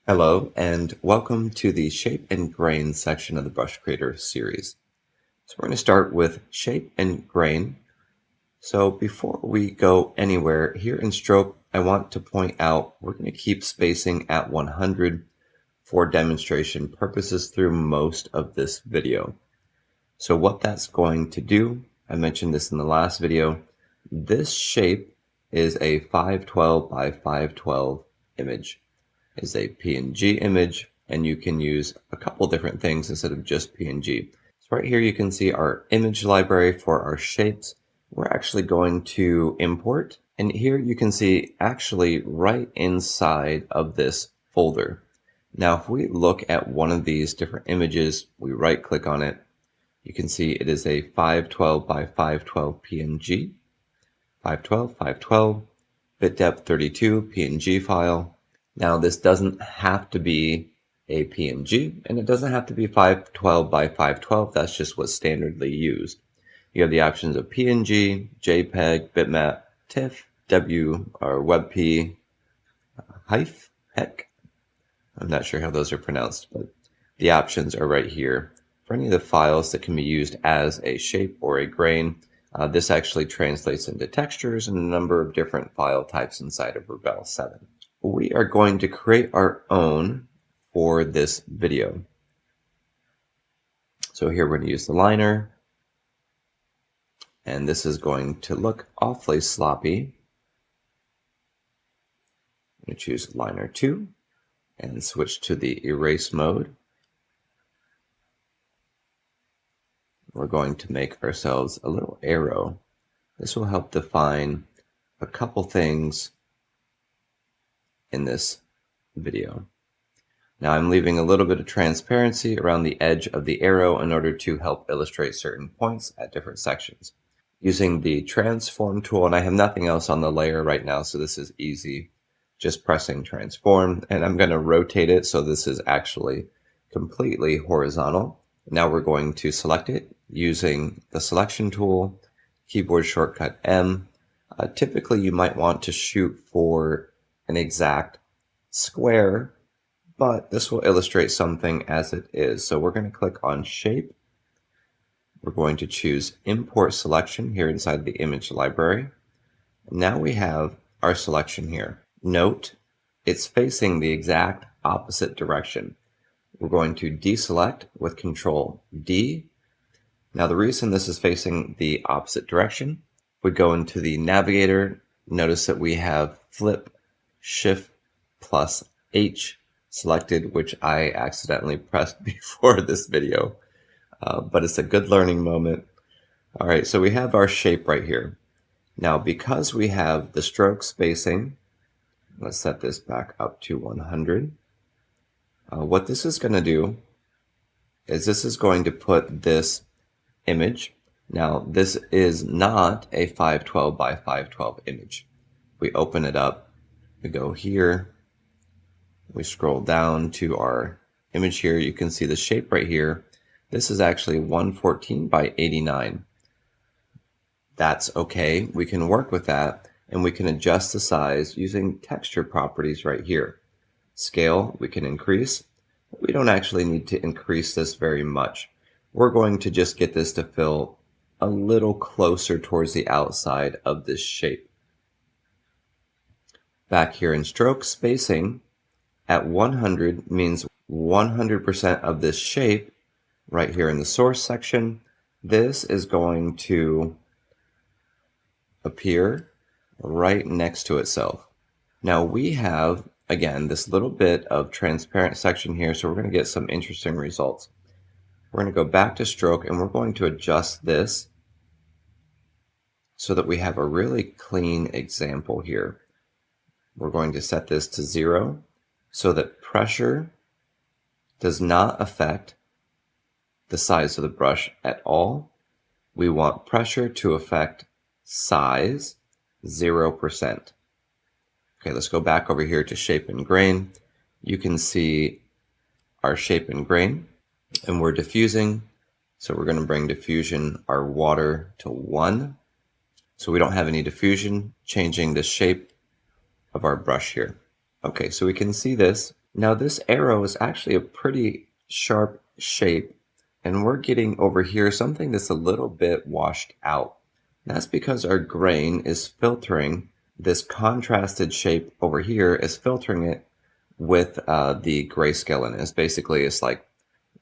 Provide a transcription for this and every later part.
Hello, and welcome to the Shape and Grain section of the Brush Creator series. So we're going to start with Shape and Grain. So before we go anywhere, here in Stroke, I want to point out we're going to keep spacing at 100 for demonstration purposes through most of this video. So what that's going to do, I mentioned this in the last video, this shape is a 512 by 512 image. Is a PNG image, and you can use a couple different things instead of just PNG. So right here you can see our image library for our shapes. We're actually going to import, and here you can see actually right inside of this folder. Now if we look at one of these different images, we right click on it, you can see it is a 512 by 512 PNG, 512, bit depth 32 PNG file. Now this doesn't have to be a PNG, and it doesn't have to be 512 by 512, that's just what's standardly used. You have the options of PNG, JPEG, bitmap, TIFF, W or WebP, HEIF, HEC. I'm not sure how those are pronounced, but the options are right here for any of the files that can be used as a shape or a grain. This actually translates into textures and a number of different file types inside of Rebelle 7. We are going to create our own for this video. So here we're going to use the liner, and this is going to look awfully sloppy. I'm going to choose liner 2 and switch to the erase mode. We're going to make ourselves a little arrow. This will help define a couple things in this video. Now I'm leaving a little bit of transparency around the edge of the arrow in order to help illustrate certain points at different sections. Using the transform tool, and I have nothing else on the layer right now, so this is easy. Just pressing transform, and I'm going to rotate it so this is actually completely horizontal. Now we're going to select it using the selection tool, keyboard shortcut M. Typically you might want to shoot for an exact square, but this will illustrate something as it is. So we're going to click on shape. We're going to choose import selection here inside the image library. Now we have our selection here. Note, it's facing the exact opposite direction. We're going to deselect with Control D. Now the reason this is facing the opposite direction, we go into the navigator, notice that we have flip, shift plus H selected, which I accidentally pressed before this video, but it's a good learning moment. All right, so we have our shape right here. Now, because we have the stroke spacing, let's set this back up to 100. What this is going to do is this is going to put this image. Now, this is not a 512 by 512 image. We open it up, we go here, we scroll down to our image here. You can see the shape right here. This is actually 114 by 89. That's okay. We can work with that, and we can adjust the size using texture properties right here. Scale, we can increase. We don't actually need to increase this very much. We're going to just get this to fill a little closer towards the outside of this shape. Back here in stroke spacing, at 100 means 100% of this shape right here in the source section. This is going to appear right next to itself. Now we have, again, this little bit of transparent section here, so we're going to get some interesting results. We're going to go back to stroke, and we're going to adjust this so that we have a really clean example here. We're going to set this to 0 so that pressure does not affect the size of the brush at all. We want pressure to affect size 0%. Okay, let's go back over here to shape and grain. You can see our shape and grain, and we're diffusing. So we're going to bring diffusion, our water, to 1. So we don't have any diffusion, changing the shape of our brush here. Okay, so we can see this. Now this arrow is actually a pretty sharp shape, and we're getting over here something that's a little bit washed out. That's because our grain is filtering this contrasted shape over here, is filtering it with the grayscale in it. It's like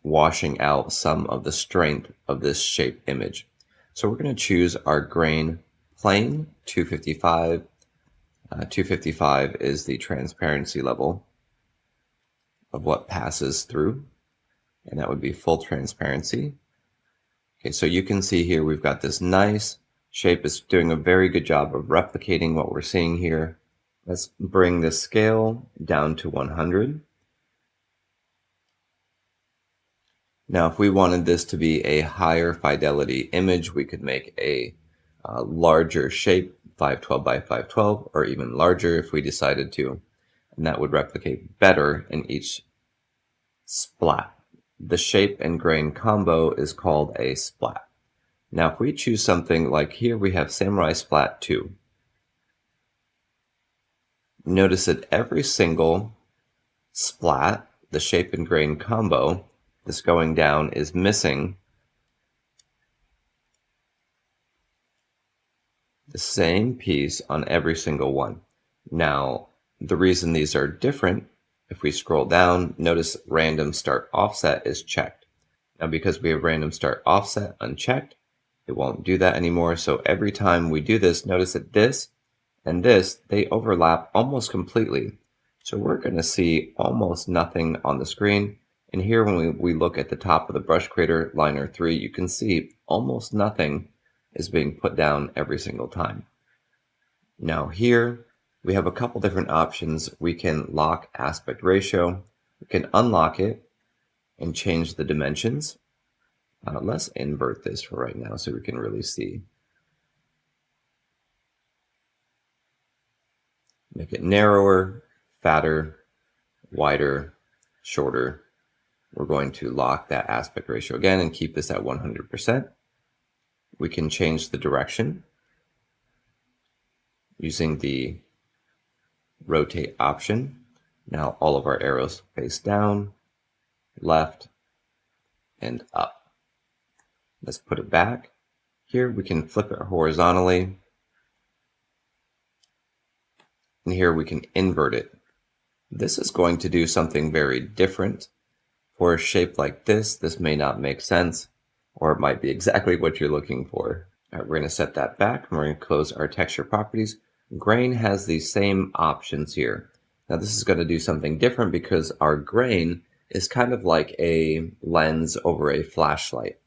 washing out some of the strength of this shape image. So we're going to choose our grain plane 255. 255 is the transparency level of what passes through, and that would be full transparency. Okay, so you can see here we've got this nice shape. It's doing a very good job of replicating what we're seeing here. Let's bring the scale down to 100. Now, if we wanted this to be a higher fidelity image, we could make a larger shape, 512 by 512, or even larger if we decided to, and that would replicate better in each splat. The shape and grain combo is called a splat. Now, if we choose something like here, we have Samurai Splat 2. Notice that every single splat, the shape and grain combo, this going down is missing the same piece on every single one. Now, the reason these are different, if we scroll down, notice random start offset is checked. Now, because we have random start offset unchecked, it won't do that anymore. So every time we do this, notice that this and this, they overlap almost completely. So we're going to see almost nothing on the screen. And here when we look at the top of the brush creator, liner 3, you can see almost nothing is being put down every single time. Now here we have a couple different options. We can lock aspect ratio. We can unlock it and change the dimensions. Let's invert this for right now so we can really see. Make it narrower, fatter, wider, shorter. We're going to lock that aspect ratio again and keep this at 100%. We can change the direction using the rotate option. Now all of our arrows face down, left, and up. Let's put it back. Here we can flip it horizontally, and here we can invert it. This is going to do something very different. For a shape like this may not make sense, or it might be exactly what you're looking for. All right, we're going to set that back, and we're going to close our texture properties. Grain has the same options here. Now this is going to do something different because our grain is kind of like a lens over a flashlight.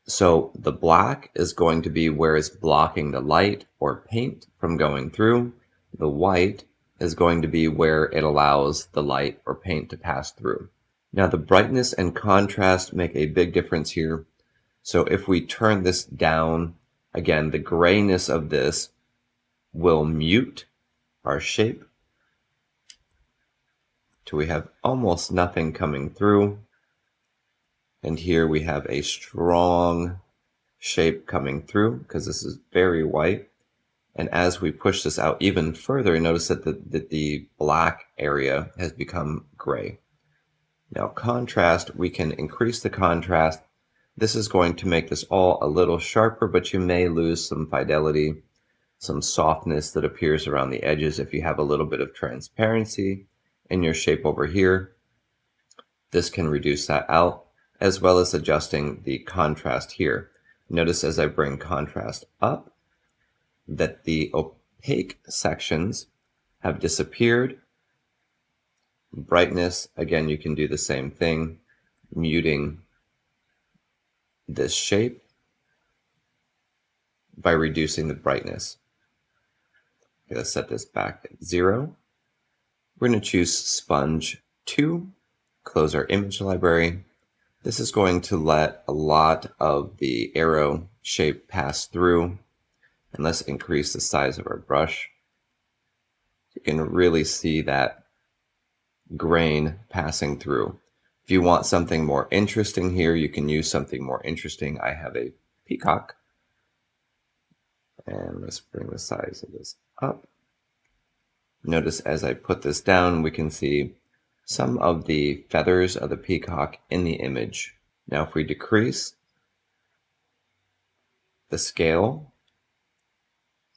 So the black is going to be where it's blocking the light or paint from going through. The white is going to be where it allows the light or paint to pass through. Now the brightness and contrast make a big difference here. So if we turn this down, again, the grayness of this will mute our shape till we have almost nothing coming through. And here we have a strong shape coming through because this is very white. And as we push this out even further, notice that the black area has become gray. Now contrast, we can increase the contrast. This is going to make this all a little sharper, but you may lose some fidelity, some softness that appears around the edges if you have a little bit of transparency in your shape over here. This can reduce that out, as well as adjusting the contrast here. Notice as I bring contrast up that the opaque sections have disappeared. Brightness, again, you can do the same thing, muting this shape by reducing the brightness. Okay, let's set this back at 0. We're going to choose Sponge 2, close our image library. This is going to let a lot of the arrow shape pass through. And let's increase the size of our brush. You can really see that grain passing through. If you want something more interesting here, you can use something more interesting. I have a peacock. And let's bring the size of this up. Notice as I put this down, we can see some of the feathers of the peacock in the image. Now if we decrease the scale,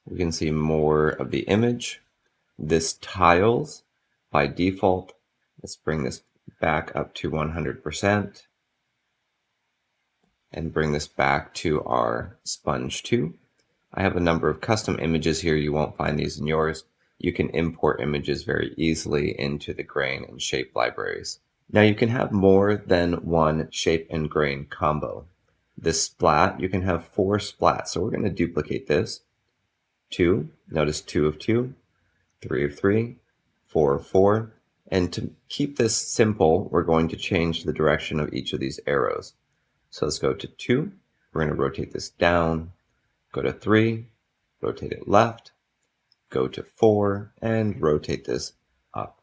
we can see more of the image. This tiles by default. Let's bring this back up to 100% and bring this back to our sponge 2. I have a number of custom images here. You won't find these in yours. You can import images very easily into the grain and shape libraries. Now you can have more than one shape and grain combo. This splat, you can have 4 splats. So we're going to duplicate this. 2, notice 2 of 2, 3 of 3, 4 of 4. And to keep this simple, we're going to change the direction of each of these arrows. So let's go to 2. We're going to rotate this down. Go to 3, rotate it left, go to 4, and rotate this up.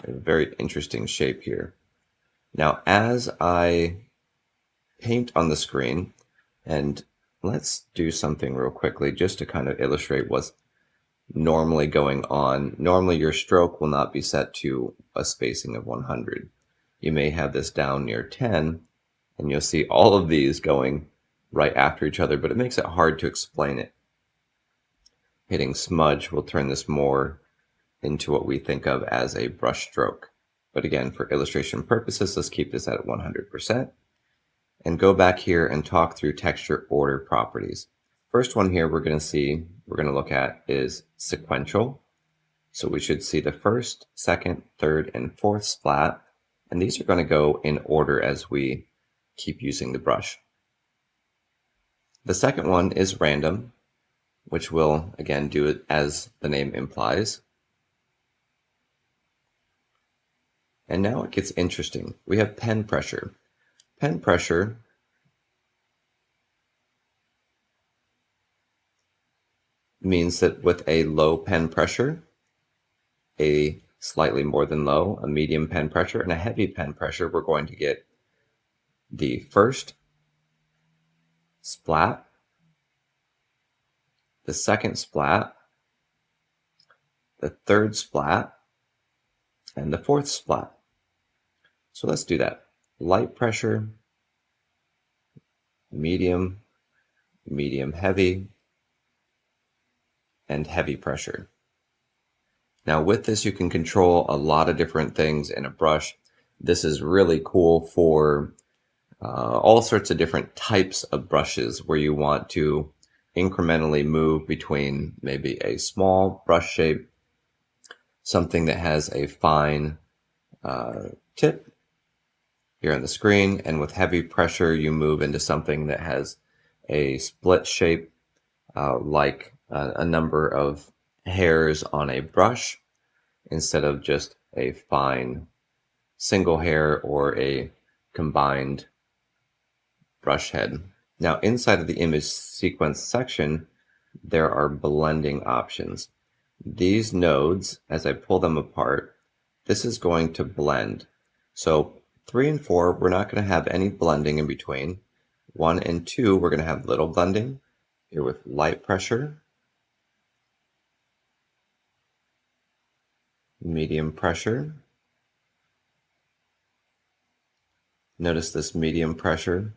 A very interesting shape here. Now, as I paint on the screen, and let's do something real quickly just to kind of illustrate what's normally going on. Normally, your stroke will not be set to a spacing of 100. You may have this down near 10, and you'll see all of these going right after each other, but it makes it hard to explain it. Hitting smudge will turn this more into what we think of as a brush stroke. But again, for illustration purposes, let's keep this at 100% and go back here and talk through texture order properties. First one here we're going to look at is sequential. So we should see the first, second, third, and fourth splat, and these are going to go in order as we keep using the brush. The second one is random, which will, again, do it as the name implies. And now it gets interesting. We have pen pressure. Pen pressure means that with a low pen pressure, a slightly more than low, a medium pen pressure, and a heavy pen pressure, we're going to get the first splat, the second splat, the third splat, and the fourth splat. So let's do that. Light pressure, medium, medium heavy, and heavy pressure. Now with this you can control a lot of different things in a brush. This is really cool for all sorts of different types of brushes where you want to incrementally move between maybe a small brush shape, something that has a fine tip here on the screen, and with heavy pressure you move into something that has a split shape, like a number of hairs on a brush instead of just a fine single hair or a combined brush head. Now inside of the image sequence section, there are blending options. These nodes, as I pull them apart, this is going to blend. So 3 and 4, we're not going to have any blending in between. 1 and 2, we're going to have little blending. Here with light pressure, medium pressure. Notice this medium pressure.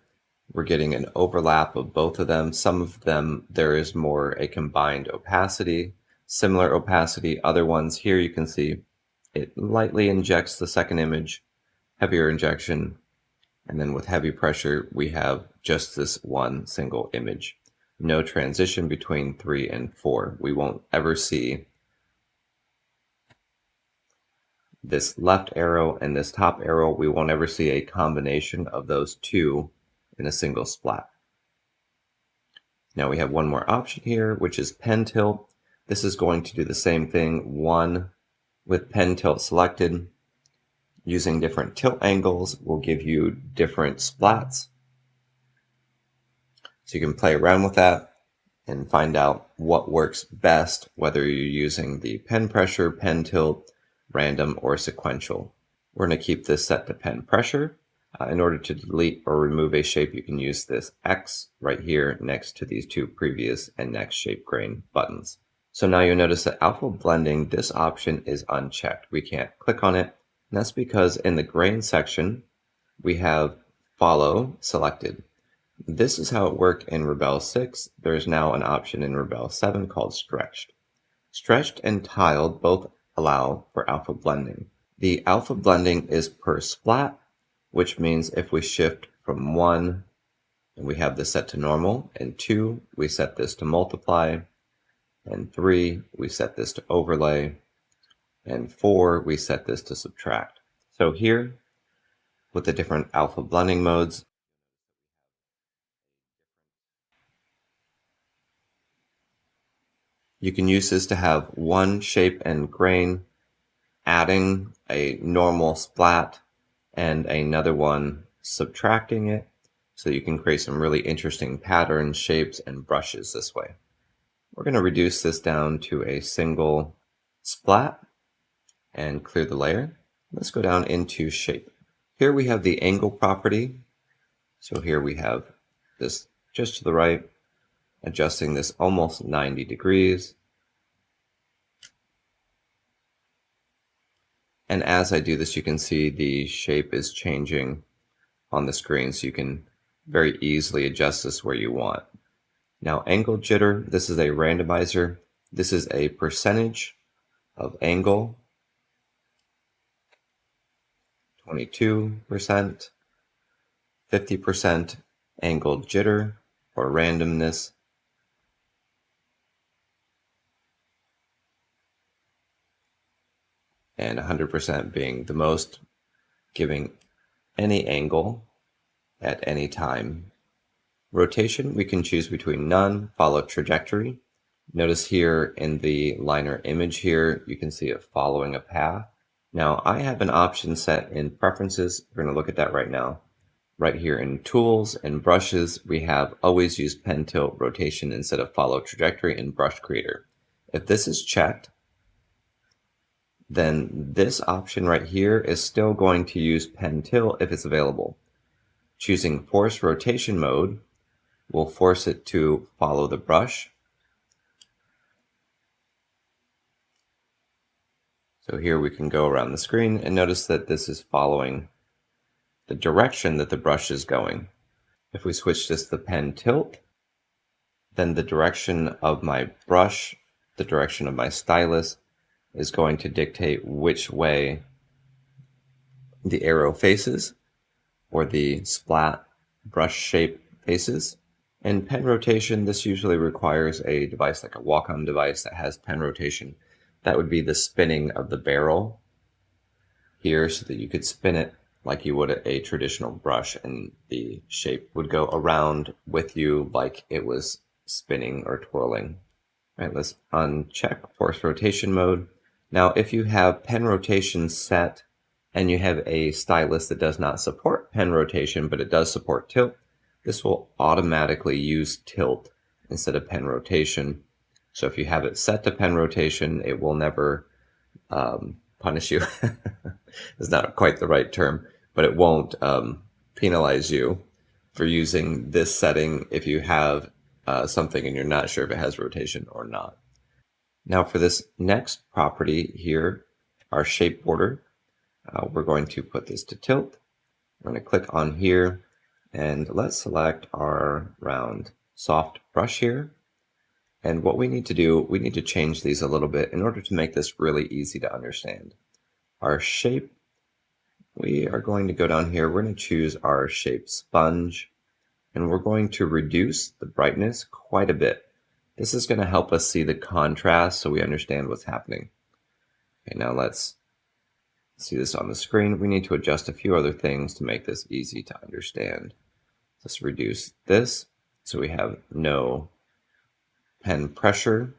We're getting an overlap of both of them. Some of them, there is more a combined opacity, similar opacity. Other ones here you can see it lightly injects the second image, heavier injection, and then with heavy pressure we have just this one single image. No transition between 3 and 4. We won't ever see this left arrow and this top arrow. We won't ever see a combination of those two in a single splat. Now we have one more option here, which is pen tilt. This is going to do the same thing. One with pen tilt selected, using different tilt angles will give you different splats. So you can play around with that and find out what works best, whether you're using the pen pressure, pen tilt, random, or sequential. We're going to keep this set to pen pressure. In order to delete or remove a shape, you can use this X right here next to these two previous and next shape grain buttons. So now you'll notice that alpha blending, this option is unchecked. We can't click on it. And that's because in the grain section, we have follow selected. This is how it worked in Rebelle 6. There's now an option in Rebelle 7 called stretched. Stretched and tiled both allow for alpha blending. The alpha blending is per splat, which means if we shift from 1, and we have this set to normal, and 2, we set this to multiply, and 3, we set this to overlay, and 4, we set this to subtract. So here, with the different alpha blending modes, you can use this to have one shape and grain, adding a normal splat, and another one subtracting it. So you can create some really interesting patterns, shapes, and brushes this way. We're going to reduce this down to a single splat and clear the layer. Let's go down into shape. Here we have the angle property. So here we have this just to the right, adjusting this almost 90 degrees. And as I do this, you can see the shape is changing on the screen, so you can very easily adjust this where you want. Now, angle jitter, this is a randomizer. This is a percentage of angle, 22%, 50% angle jitter or randomness, and 100% being the most, giving any angle at any time. Rotation, we can choose between none, follow trajectory. Notice here in the liner image here, you can see it following a path. Now I have an option set in preferences. We're going to look at that right now. Right here in tools and brushes, we have always use pen tilt rotation instead of follow trajectory in brush creator. If this is checked, then this option right here is still going to use pen tilt if it's available. Choosing force rotation mode will force it to follow the brush. So here we can go around the screen and notice that this is following the direction that the brush is going. If we switch this to pen tilt, then the direction of my brush, the direction of my stylus, is going to dictate which way the arrow faces or the splat brush shape faces. In pen rotation, this usually requires a device like a Wacom device that has pen rotation. That would be the spinning of the barrel here so that you could spin it like you would a traditional brush and the shape would go around with you like it was spinning or twirling. All right, let's uncheck force rotation mode. Now, if you have pen rotation set and you have a stylus that does not support pen rotation, but it does support tilt, this will automatically use tilt instead of pen rotation. So if you have it set to pen rotation, it will never punish you. It's not quite the right term, but it won't penalize you for using this setting if you have something and you're not sure if it has rotation or not. Now for this next property here, our shape border, we're going to put this to tilt. We're going to click on here and let's select our round soft brush here. And what we need to do, we need to change these a little bit in order to make this really easy to understand. Our shape, we are going to go down here, we're going to choose our shape sponge, and we're going to reduce the brightness quite a bit. This is going to help us see the contrast so we understand what's happening. Okay, now let's see this on the screen. We need to adjust a few other things to make this easy to understand. Let's reduce this so we have no pen pressure.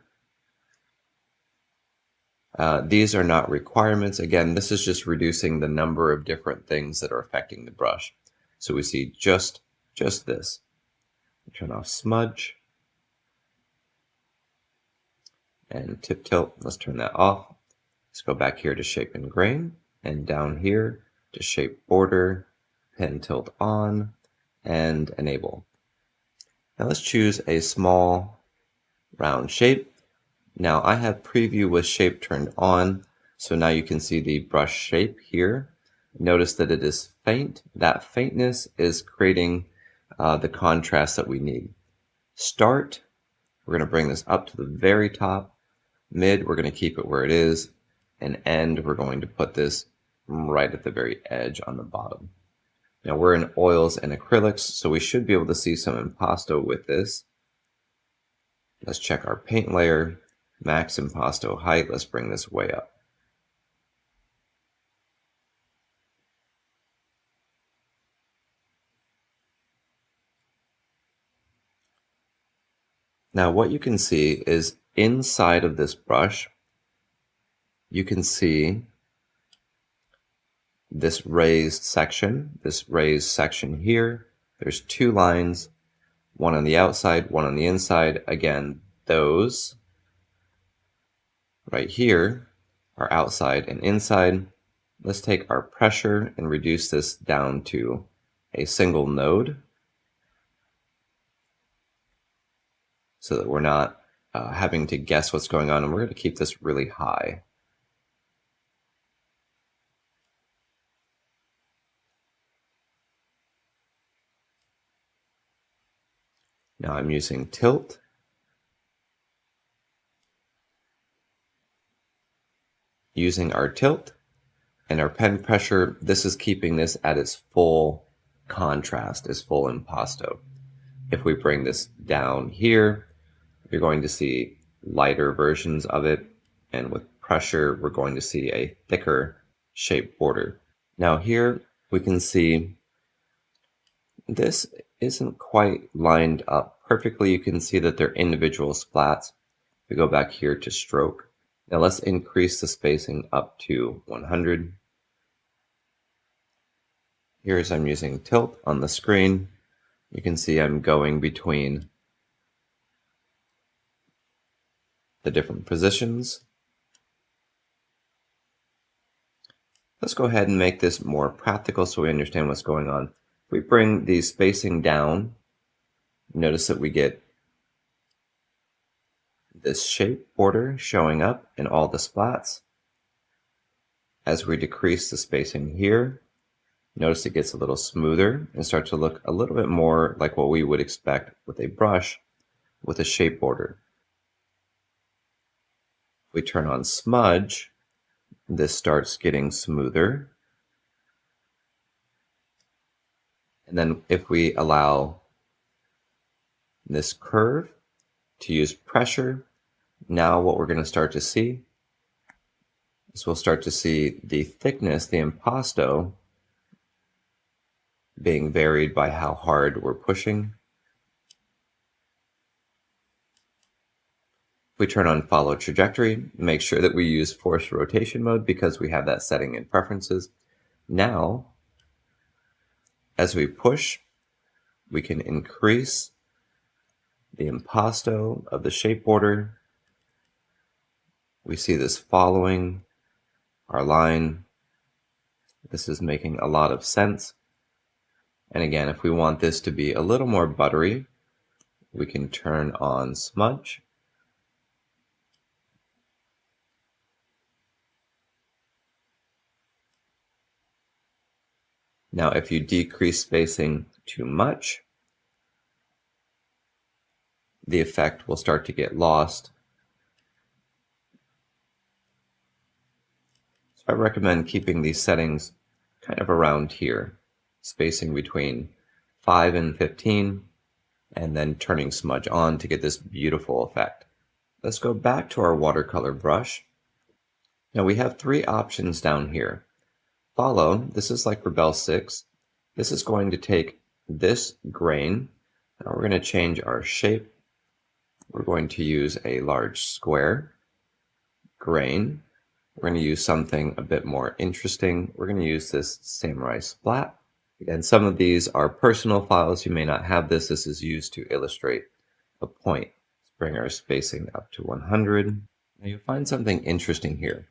These are not requirements. Again, this is just reducing the number of different things that are affecting the brush. So we see just this. Turn off smudge and tip tilt. Let's turn that off. Let's go back here to shape and grain and down here to shape border, pen tilt on, and enable. Now let's choose a small round shape. Now I have preview with shape turned on, so now you can see the brush shape here. Notice that it is faint. That faintness is creating the contrast that we need. Start, we're going to bring this up to the very top. Mid, we're going to keep it where it is. And end, we're going to put this right at the very edge on the bottom. Now we're in oils and acrylics, so we should be able to see some impasto with this. Let's check our paint layer, max impasto height. Let's bring this way up. Now what you can see is inside of this brush, you can see this raised section here. There's two lines, one on the outside, one on the inside. Again, those right here are outside and inside. Let's take our pressure and reduce this down to a single node so that we're not having to guess what's going on, and we're going to keep this really high. Now I'm using tilt. Using our tilt and our pen pressure, this is keeping this at its full contrast, its full impasto. If we bring this down here, you're going to see lighter versions of it, and with pressure, we're going to see a thicker shape border. Now here we can see this isn't quite lined up perfectly. You can see that they're individual splats. We go back here to stroke. Now let's increase the spacing up to 100. Here as I'm using tilt on the screen, you can see I'm going between the different positions. Let's go ahead and make this more practical so we understand what's going on. If we bring the spacing down, notice that we get this shape border showing up in all the splats. As we decrease the spacing here, notice it gets a little smoother and starts to look a little bit more like what we would expect with a brush with a shape border. If we turn on smudge, this starts getting smoother. And then if we allow this curve to use pressure, now what we're going to start to see is we'll start to see the thickness, the impasto, being varied by how hard we're pushing. If we turn on follow trajectory, make sure that we use force rotation mode because we have that setting in preferences. Now, as we push, we can increase the impasto of the shape border. We see this following our line. This is making a lot of sense. And again, if we want this to be a little more buttery, we can turn on smudge. Now, if you decrease spacing too much, the effect will start to get lost. So I recommend keeping these settings kind of around here, spacing between 5 and 15, and then turning smudge on to get this beautiful effect. Let's go back to our watercolor brush. Now we have three options down here. Follow, this is like Rebelle 6. This is going to take this grain. Now we're going to change our shape. We're going to use a large square grain. We're going to use something a bit more interesting. We're going to use this samurai splat. And some of these are personal files. You may not have this. This is used to illustrate a point. Let's bring our spacing up to 100. Now you'll find something interesting here.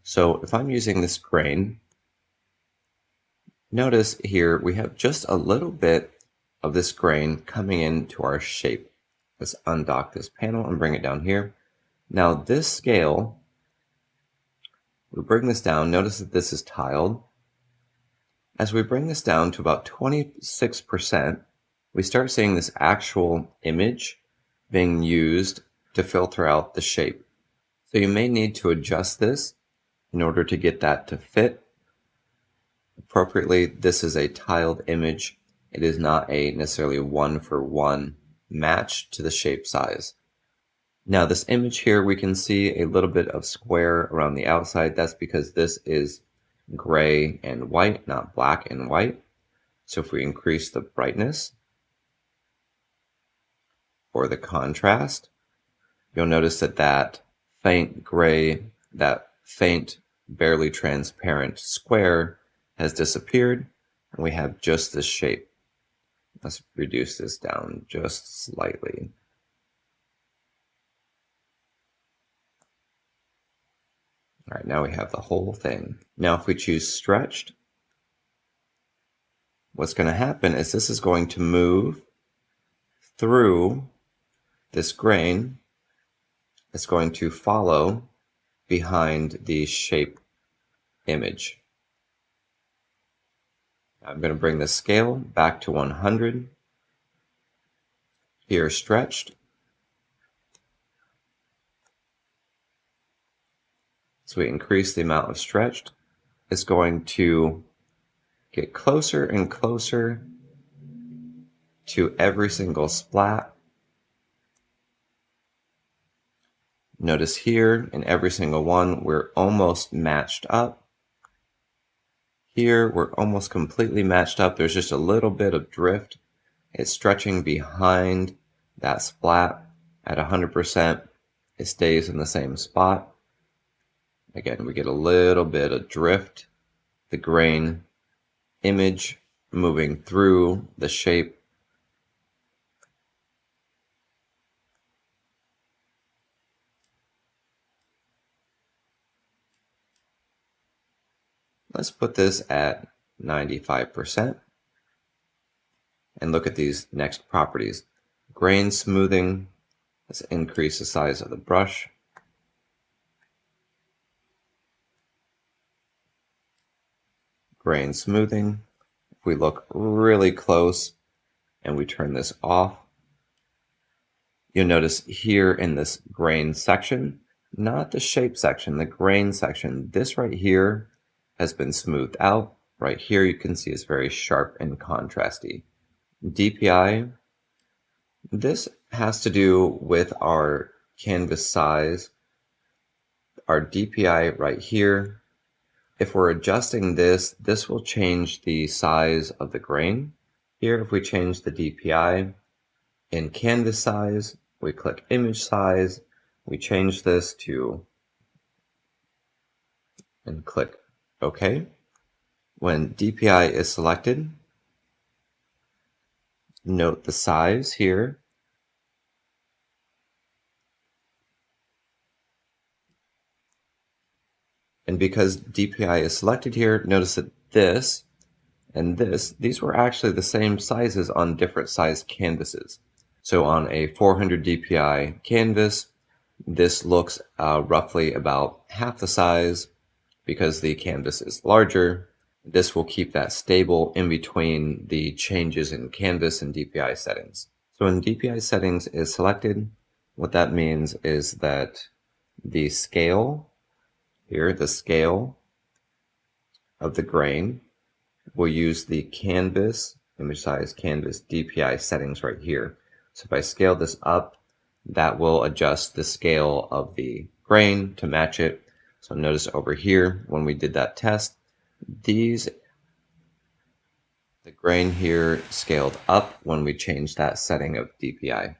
So if I'm using this grain, notice here we have just a little bit of this grain coming into our shape. Let's undock this panel and bring it down here. Now this scale, we bring this down. Notice that this is tiled. As we bring this down to about 26%, we start seeing this actual image being used to filter out the shape. So you may need to adjust this in order to get that to fit appropriately. This is a tiled image. It is not a necessarily one-for-one match to the shape size. Now this image here, we can see a little bit of square around the outside. That's because this is gray and white, not black and white. So if we increase the brightness or the contrast, you'll notice that that faint gray, that faint, barely transparent square has disappeared, and we have just this shape. Let's reduce this down just slightly. All right, now we have the whole thing. Now if we choose stretched, what's going to happen is this is going to move through this grain. It's going to follow behind the shape image. I'm going to bring the scale back to 100. Here stretched. So we increase the amount of stretched. It's going to get closer and closer to every single splat. Notice here in every single one, we're almost matched up. Here, we're almost completely matched up. There's just a little bit of drift. It's stretching behind that splat at 100%. It stays in the same spot. Again, we get a little bit of drift. The grain image moving through the shape. Let's put this at 95% and look at these next properties. Grain smoothing, let's increase the size of the brush. Grain smoothing, if we look really close and we turn this off, you'll notice here in this grain section, not the shape section, the grain section, this right here has been smoothed out. Right here you can see it's very sharp and contrasty. DPI, this has to do with our canvas size. Our DPI right here, if we're adjusting this, this will change the size of the grain. Here, if we change the DPI in canvas size, we click image size, we change this to, and click OK. When DPI is selected, note the size here. And because DPI is selected here, notice that this and this, these were actually the same sizes on different size canvases. So on a 400 DPI canvas, this looks roughly about half the size because the canvas is larger. This will keep that stable in between the changes in canvas and DPI settings. So when DPI settings is selected, what that means is that the scale here, the scale of the grain, will use the canvas, image size, canvas, DPI settings right here. So if I scale this up, that will adjust the scale of the grain to match it. So notice over here, when we did that test, the grain here scaled up when we changed that setting of DPI.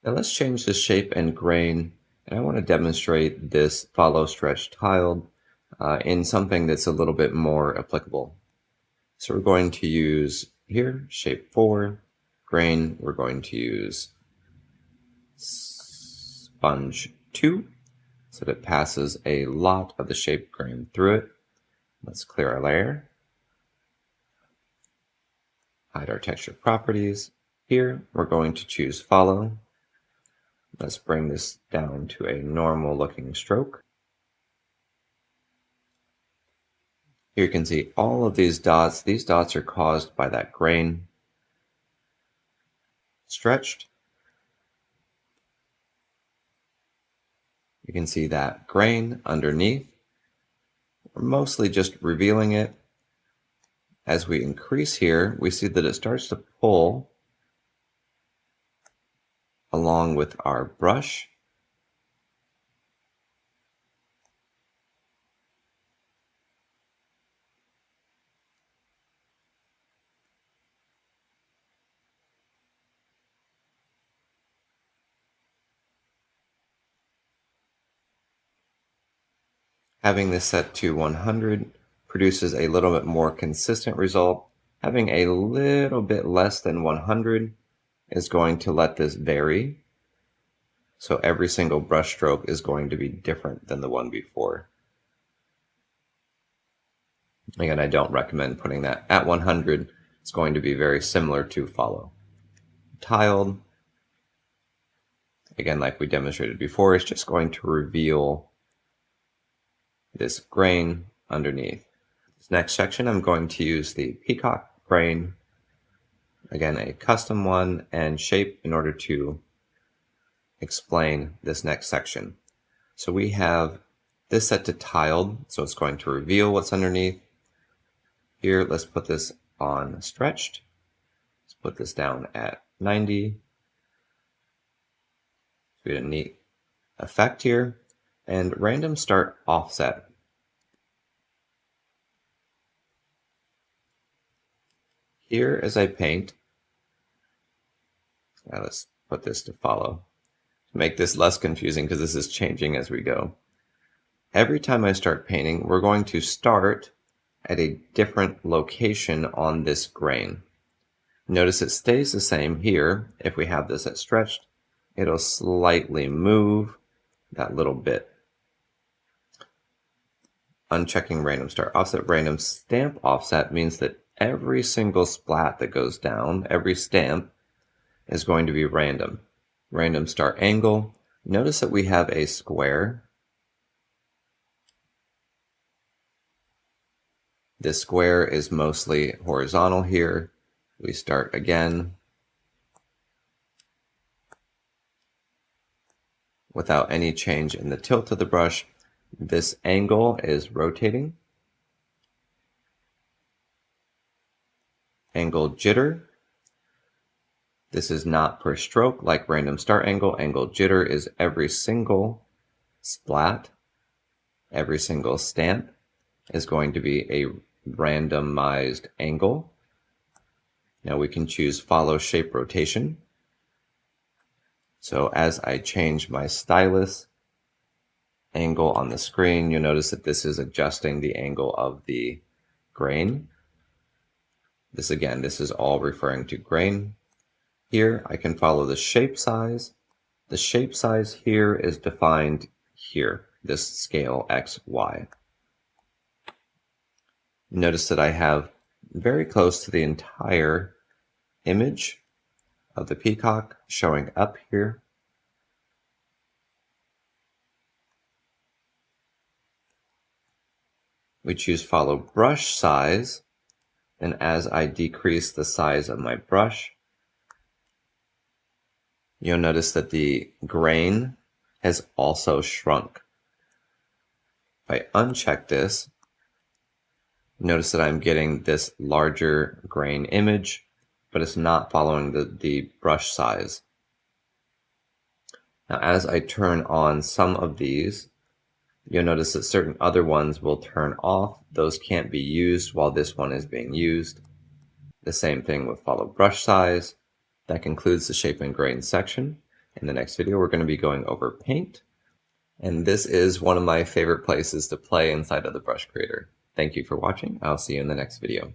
Now let's change the shape and grain, and I want to demonstrate this follow stretch tiled in something that's a little bit more applicable. So we're going to use here, shape 4, grain, we're going to use sponge 2, so that it passes a lot of the shape grain through it. Let's clear our layer. Hide our texture properties. Here, we're going to choose follow. Let's bring this down to a normal looking stroke. Here you can see all of these dots. These dots are caused by that grain stretched. You can see that grain underneath. We're mostly just revealing it. As we increase here, we see that it starts to pull along with our brush. Having this set to 100 produces a little bit more consistent result. Having a little bit less than 100 is going to let this vary. So every single brush stroke is going to be different than the one before. Again, I don't recommend putting that at 100. It's going to be very similar to follow. Tiled, again, like we demonstrated before, it's just going to reveal this grain underneath. This next section, I'm going to use the peacock grain, again, a custom one, and shape in order to explain this next section. So we have this set to tiled, so it's going to reveal what's underneath. Here, let's put this on stretched. Let's put this down at 90. So we get a neat effect here. And random start offset. Here as I paint, now let's put this to follow. To make this less confusing because this is changing as we go. Every time I start painting, we're going to start at a different location on this grain. Notice it stays the same here. If we have this at stretched, it'll slightly move that little bit. Unchecking random start offset. Random stamp offset means that every single splat that goes down, every stamp, is going to be random. Random start angle. Notice that we have a square. This square is mostly horizontal here. We start again without any change in the tilt of the brush. This angle is rotating. Angle jitter. This is not per stroke like random start angle. Angle jitter is every single splat, every single stamp is going to be a randomized angle. Now we can choose follow shape rotation. So as I change my stylus angle on the screen, you'll notice that this is adjusting the angle of the grain. This is all referring to grain. Here I can follow the shape size. The shape size here is defined here, this scale X, Y. Notice that I have very close to the entire image of the peacock showing up here. We choose follow brush size, and as I decrease the size of my brush, you'll notice that the grain has also shrunk. If I uncheck this, notice that I'm getting this larger grain image, but it's not following the brush size. Now, as I turn on some of these, you'll notice that certain other ones will turn off. Those can't be used while this one is being used. The same thing with follow brush size. That concludes the shape and grain section. In the next video, we're going to be going over paint. And this is one of my favorite places to play inside of the Brush Creator. Thank you for watching. I'll see you in the next video.